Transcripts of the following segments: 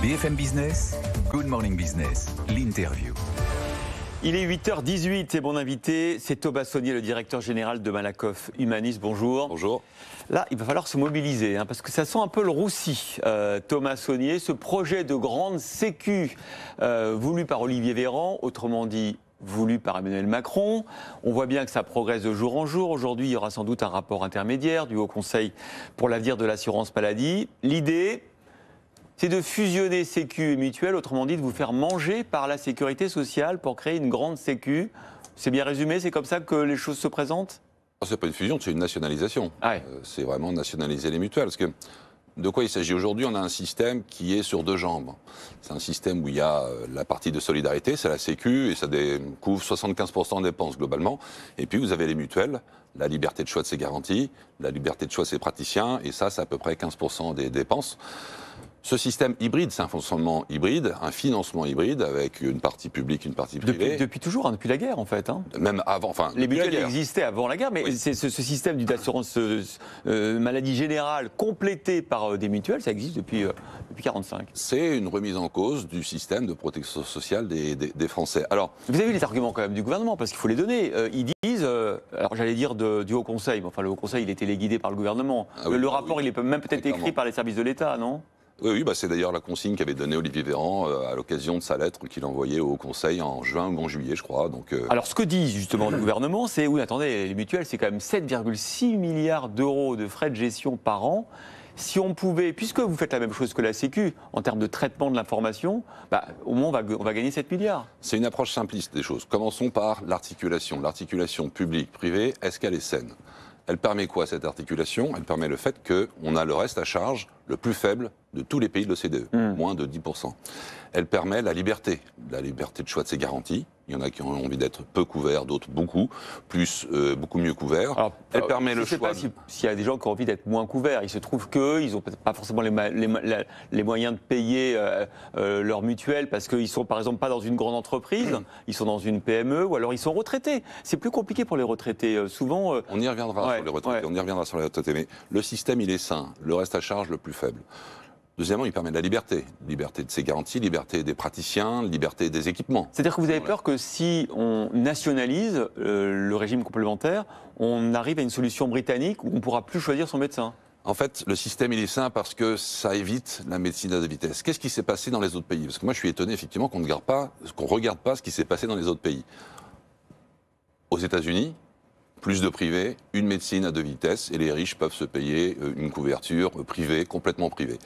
BFM Business, Good Morning Business, l'interview. Il est 8h18 et mon invité, c'est Thomas Saunier, le directeur général de Malakoff Humanis. Bonjour. Bonjour. Là, il va falloir se mobiliser, parce que ça sent un peu le roussi. Thomas Saunier, ce projet de grande sécu voulu par Olivier Véran, autrement dit voulu par Emmanuel Macron. On voit bien que ça progresse de jour en jour. Aujourd'hui, il y aura sans doute un rapport intermédiaire du Haut Conseil pour l'avenir de l'assurance maladie. L'idée, c'est de fusionner Sécu et Mutuelle, autrement dit de vous faire manger par la sécurité sociale pour créer une grande Sécu. C'est bien résumé, c'est comme ça que les choses se présentent ? C'est pas une fusion, c'est une nationalisation. Ah ouais. C'est vraiment nationaliser les mutuelles. Parce que de quoi il s'agit aujourd'hui? On a un système qui est sur deux jambes. C'est un système où il y a la partie de solidarité, c'est la Sécu, et ça couvre 75% des dépenses globalement. Et puis vous avez les mutuelles, la liberté de choix de ses garanties, la liberté de choix de ses praticiens, et ça, c'est à peu près 15% des dépenses. Ce système hybride, c'est un fonctionnement hybride, un financement hybride avec une partie publique, une partie privée. Depuis toujours, depuis la guerre en fait. Même avant, enfin. Les mutuelles existaient avant la guerre, mais oui. C'est ce système d'assurance maladie générale complété par des mutuelles, ça existe depuis 1945. C'est une remise en cause du système de protection sociale des Français. Alors, vous avez vu les arguments quand même du gouvernement, parce qu'il faut les donner. Ils disent, alors j'allais dire du Haut Conseil, mais enfin le Haut Conseil il est téléguidé par le gouvernement. Ah oui, le rapport il est même peut-être écrit par les services de l'État, non ? Oui, c'est d'ailleurs la consigne qu'avait donnée Olivier Véran à l'occasion de sa lettre qu'il envoyait au Conseil en juin ou en juillet, je crois. Donc, Alors, ce que dit justement le gouvernement, c'est, oui, attendez, les mutuelles, c'est quand même 7,6 milliards d'euros de frais de gestion par an. Si on pouvait, puisque vous faites la même chose que la Sécu, en termes de traitement de l'information, au moins on va gagner 7 milliards. C'est une approche simpliste des choses. Commençons par l'articulation. L'articulation publique-privée, est-ce qu'elle est saine ? Elle permet quoi, cette articulation ? Elle permet le fait qu'on a le reste à charge le plus faible de tous les pays de l'OCDE, moins de 10%. Elle permet la liberté de choix de ses garanties. Il y en a qui ont envie d'être peu couverts, d'autres beaucoup mieux couverts. Alors, elle permet le Je choix. ne sais pas s'il y a des gens qui ont envie d'être moins couverts. Il se trouve qu'ils n'ont peut-être pas forcément les moyens de payer leur mutuelle parce qu'ils ne sont par exemple pas dans une grande entreprise, ils sont dans une PME ou alors ils sont retraités. C'est plus compliqué pour les retraités. Souvent. On y reviendra sur les retraités. On y reviendra sur les retraités. Mais le système, il est sain. Le reste à charge le plus faible. Deuxièmement, il permet de la liberté. Liberté de ses garanties, liberté des praticiens, liberté des équipements. C'est-à-dire que vous avez peur que si on nationalise le régime complémentaire, on arrive à une solution britannique où on ne pourra plus choisir son médecin? En fait, le système, il est sain parce que ça évite la médecine à deux vitesses. Qu'est-ce qui s'est passé dans les autres pays? Parce que moi, je suis étonné, effectivement, qu'on ne regarde pas ce qui s'est passé dans les autres pays. Aux États-Unis, plus de privé, une médecine à deux vitesses, et les riches peuvent se payer une couverture privée, complètement privée.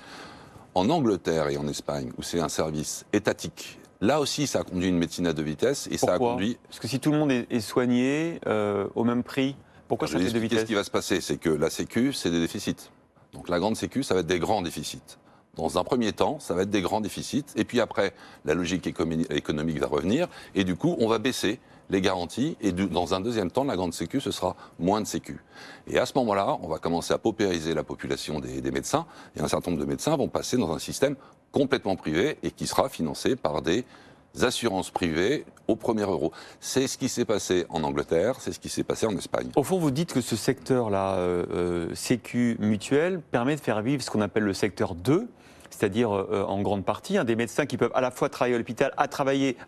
En Angleterre et en Espagne, où c'est un service étatique, là aussi, ça a conduit une médecine à deux vitesses. Et pourquoi ? Ça a conduit... Parce que si tout le monde est soigné au même prix, pourquoi ça fait deux vitesses ? Ce qui va se passer, c'est que la Sécu, c'est des déficits. Donc la grande Sécu, ça va être des grands déficits. Dans un premier temps, ça va être des grands déficits. Et puis après, la logique économique va revenir. Et du coup, on va baisser les garanties. Et dans un deuxième temps, la grande Sécu, ce sera moins de Sécu. Et à ce moment-là, on va commencer à paupériser la population des médecins. Et un certain nombre de médecins vont passer dans un système complètement privé et qui sera financé par des assurances privées au premier euro. C'est ce qui s'est passé en Angleterre, c'est ce qui s'est passé en Espagne. Au fond, vous dites que ce secteur-là, Sécu mutuelle, permet de faire vivre ce qu'on appelle le secteur 2, c'est-à-dire en grande partie, des médecins qui peuvent à la fois travailler à l'hôpital, à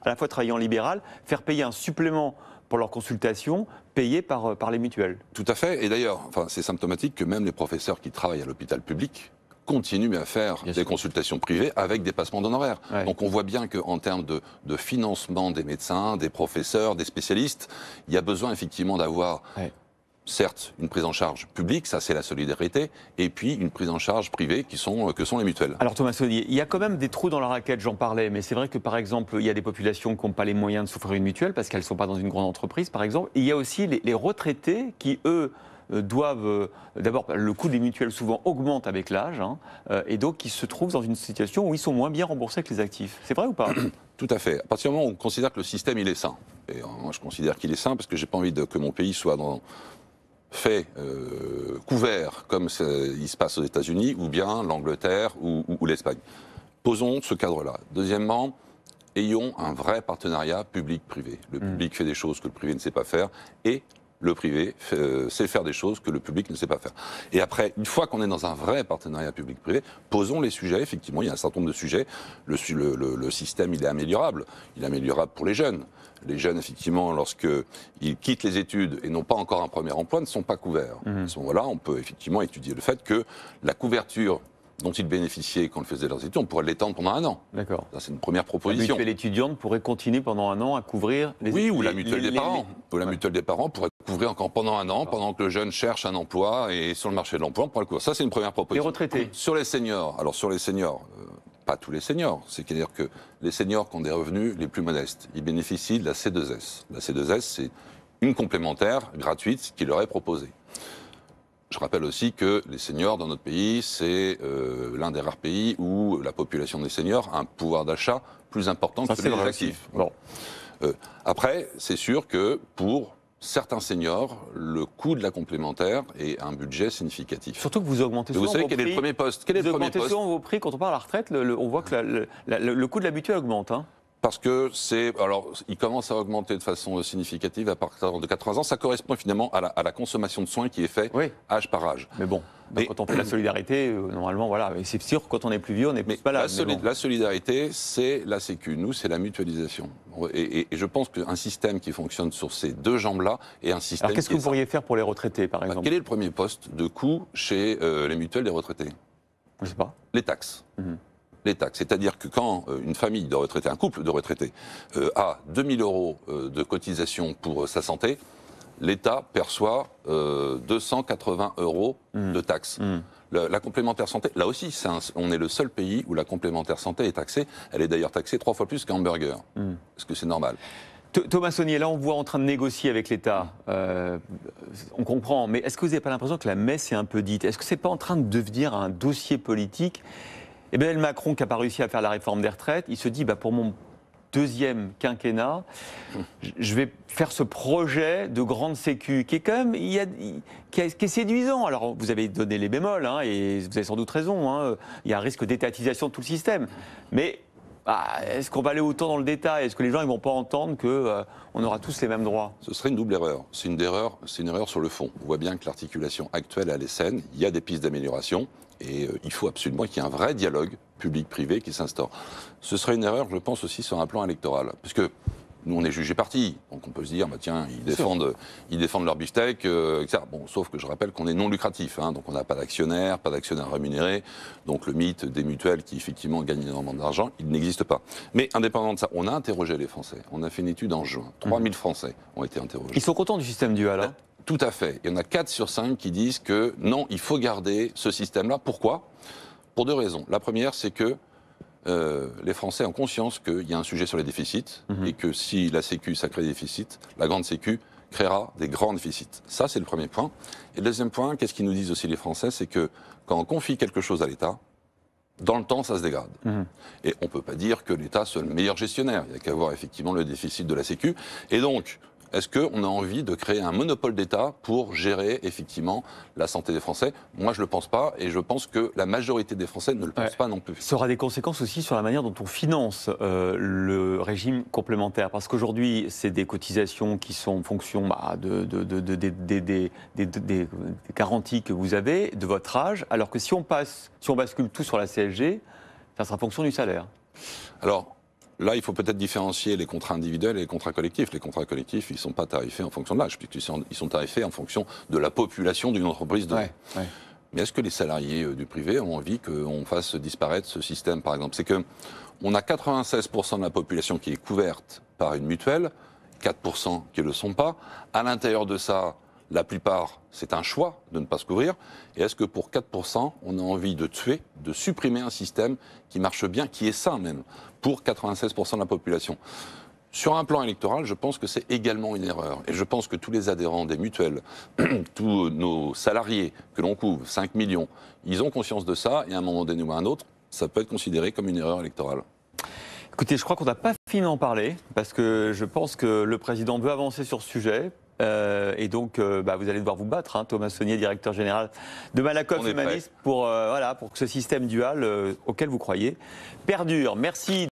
la fois travailler en libéral, faire payer un supplément pour leur consultation, payé par les mutuelles. Tout à fait, et d'ailleurs, c'est symptomatique que même les professeurs qui travaillent à l'hôpital public continuent à faire des consultations privées avec des passements d'honoraires. Ouais. Donc on voit bien qu'en termes de financement des médecins, des professeurs, des spécialistes, il y a besoin effectivement d'avoir... Ouais. Certes, une prise en charge publique, ça c'est la solidarité, et puis une prise en charge privée que sont les mutuelles. Alors Thomas Saunier, il y a quand même des trous dans la raquette, j'en parlais, mais c'est vrai que par exemple, il y a des populations qui n'ont pas les moyens de s'offrir une mutuelle parce qu'elles ne sont pas dans une grande entreprise, par exemple. Et il y a aussi les retraités qui, eux, doivent... D'abord, le coût des mutuelles souvent augmente avec l'âge, et donc qui se trouvent dans une situation où ils sont moins bien remboursés que les actifs. C'est vrai ou pas ? Tout à fait. À partir du moment où on considère que le système il est sain, et moi je considère qu'il est sain parce que j'ai pas envie que mon pays soit couvert comme il se passe aux États-Unis, ou bien l'Angleterre ou l'Espagne. Posons ce cadre-là. Deuxièmement, ayons un vrai partenariat public-privé. Le public fait des choses que le privé ne sait pas faire, et le privé sait faire des choses que le public ne sait pas faire. Et après, une fois qu'on est dans un vrai partenariat public-privé, posons les sujets. Effectivement, il y a un certain nombre de sujets. Le système, il est améliorable. Il est améliorable pour les jeunes. Les jeunes, effectivement, lorsqu'ils quittent les études et n'ont pas encore un premier emploi, ne sont pas couverts. À ce moment-là, on peut effectivement étudier le fait que la couverture dont ils bénéficiaient quand ils faisaient leurs études, on pourrait l'étendre pendant 1 an. D'accord. Ça, c'est une première La proposition. mutuelle étudiante pourrait continuer pendant 1 an à couvrir les... Oui, ou la mutuelle des parents. Ou la mutuelle des parents pourrait couvrir encore pendant 1 an, pendant que le jeune cherche un emploi et sur le marché de l'emploi, on pourrait le couvrir. Ça, c'est une première proposition. Les retraités. Sur les seniors, alors sur les seniors, pas tous les seniors, c'est-à-dire que les seniors qui ont des revenus les plus modestes, ils bénéficient de la C2S. La C2S, c'est une complémentaire gratuite qui leur est proposée. Je rappelle aussi que les seniors dans notre pays, c'est l'un des rares pays où la population des seniors a un pouvoir d'achat plus important que celui des actifs. Bon. Après, c'est sûr que pour certains seniors, le coût de la complémentaire est un budget significatif. Surtout que vous augmentez souvent vous savez vos quel prix. est le premier poste? Quel est Vous le premier augmentez poste? souvent vos prix quand on parle à la retraite. On voit que le coût de la mutuelle augmente. Hein. Parce que il commence à augmenter de façon significative à partir de 80 ans. Ça correspond finalement à la consommation de soins qui est faite âge par âge. Mais bon, quand on fait la solidarité, normalement, voilà. Mais c'est sûr, quand on est plus vieux, on n'est plus pas là. La solidarité, c'est la Sécu. Nous, c'est la mutualisation. Et je pense qu'un système qui fonctionne sur ces 2 jambes-là est un système. Alors, qu'est-ce que vous pourriez faire pour les retraités, par exemple? Quel est le premier poste de coût chez les mutuelles des retraités? Je ne sais pas. Les taxes. Les taxes. C'est-à-dire que quand une famille de retraités, un couple de retraités, a 2 000 € de cotisation pour sa santé, l'État perçoit 280 € de taxes. La complémentaire santé, là aussi, on est le seul pays où la complémentaire santé est taxée. Elle est d'ailleurs taxée 3 fois plus qu'un hamburger. Est-ce que c'est normal? Thomas Saunier, là on voit en train de négocier avec l'État, on comprend, mais est-ce que vous n'avez pas l'impression que la messe est un peu dite? Est-ce que ce n'est pas en train de devenir un dossier politique? Emmanuel Macron, qui n'a pas réussi à faire la réforme des retraites, il se dit, pour mon 2e quinquennat, je vais faire ce projet de grande sécu, qui est quand même qui est séduisant. Alors, vous avez donné les bémols, hein, et vous avez sans doute raison, hein, il y a un risque d'étatisation de tout le système. Mais est-ce qu'on va aller autant dans le détail? Est-ce que les gens ne vont pas entendre qu'on aura tous les mêmes droits? Ce serait une double erreur. C'est une erreur sur le fond. On voit bien que l'articulation actuelle, elle est saine. Il y a des pistes d'amélioration. Et il faut absolument qu'il y ait un vrai dialogue public-privé qui s'instaure. Ce serait une erreur, je pense, aussi sur un plan électoral. Parce que nous, on est jugés partis. Donc on peut se dire, tiens, ils défendent leur beefsteak, etc. Bon, sauf que je rappelle qu'on est non lucratif. Hein, donc on n'a pas d'actionnaires rémunérés. Donc le mythe des mutuelles qui, effectivement, gagnent énormément d'argent, il n'existe pas. Mais indépendamment de ça, on a interrogé les Français. On a fait une étude en juin. 3000 Français ont été interrogés. Ils sont contents du système dual, hein? Tout à fait. Il y en a 4 sur 5 qui disent que non, il faut garder ce système-là. Pourquoi? Pour 2 raisons. La première, c'est que les Français ont conscience qu'il y a un sujet sur les déficits et que si la Sécu, ça crée des déficits, la grande Sécu créera des grands déficits. Ça, c'est le premier point. Et le deuxième point, qu'est-ce qu'ils nous disent aussi les Français? C'est que quand on confie quelque chose à l'État, dans le temps, ça se dégrade. Et on ne peut pas dire que l'État soit le meilleur gestionnaire. Il n'y a qu'à voir effectivement le déficit de la Sécu. Et donc, est-ce qu'on a envie de créer un monopole d'État pour gérer effectivement la santé des Français? Moi, je ne le pense pas, et je pense que la majorité des Français ne le pensent pas non plus. Ça aura des conséquences aussi sur la manière dont on finance le régime complémentaire, parce qu'aujourd'hui, c'est des cotisations qui sont en fonction des garanties que vous avez, de votre âge, alors que si on bascule tout sur la CSG, ça sera en fonction du salaire. Alors, là, il faut peut-être différencier les contrats individuels et les contrats collectifs. Les contrats collectifs, ils ne sont pas tarifés en fonction de l'âge, puisqu'ils sont tarifés en fonction de la population d'une entreprise donnée. Mais est-ce que les salariés du privé ont envie qu'on fasse disparaître ce système, par exemple? C'est qu'on a 96% de la population qui est couverte par une mutuelle, 4% qui ne le sont pas. À l'intérieur de ça, la plupart, c'est un choix de ne pas se couvrir. Et est-ce que pour 4%, on a envie de tuer, de supprimer un système qui marche bien, qui est sain même, pour 96% de la population? Sur un plan électoral, je pense que c'est également une erreur. Et je pense que tous les adhérents des mutuelles, tous nos salariés que l'on couvre, 5 millions, ils ont conscience de ça, et à un moment donné ou à un autre, ça peut être considéré comme une erreur électorale. Écoutez, je crois qu'on n'a pas fini d'en parler, parce que je pense que le président veut avancer sur ce sujet. Et donc, vous allez devoir vous battre, hein, Thomas Saunier, directeur général de Malakoff Humanisme, pour que ce système dual auquel vous croyez perdure. Merci.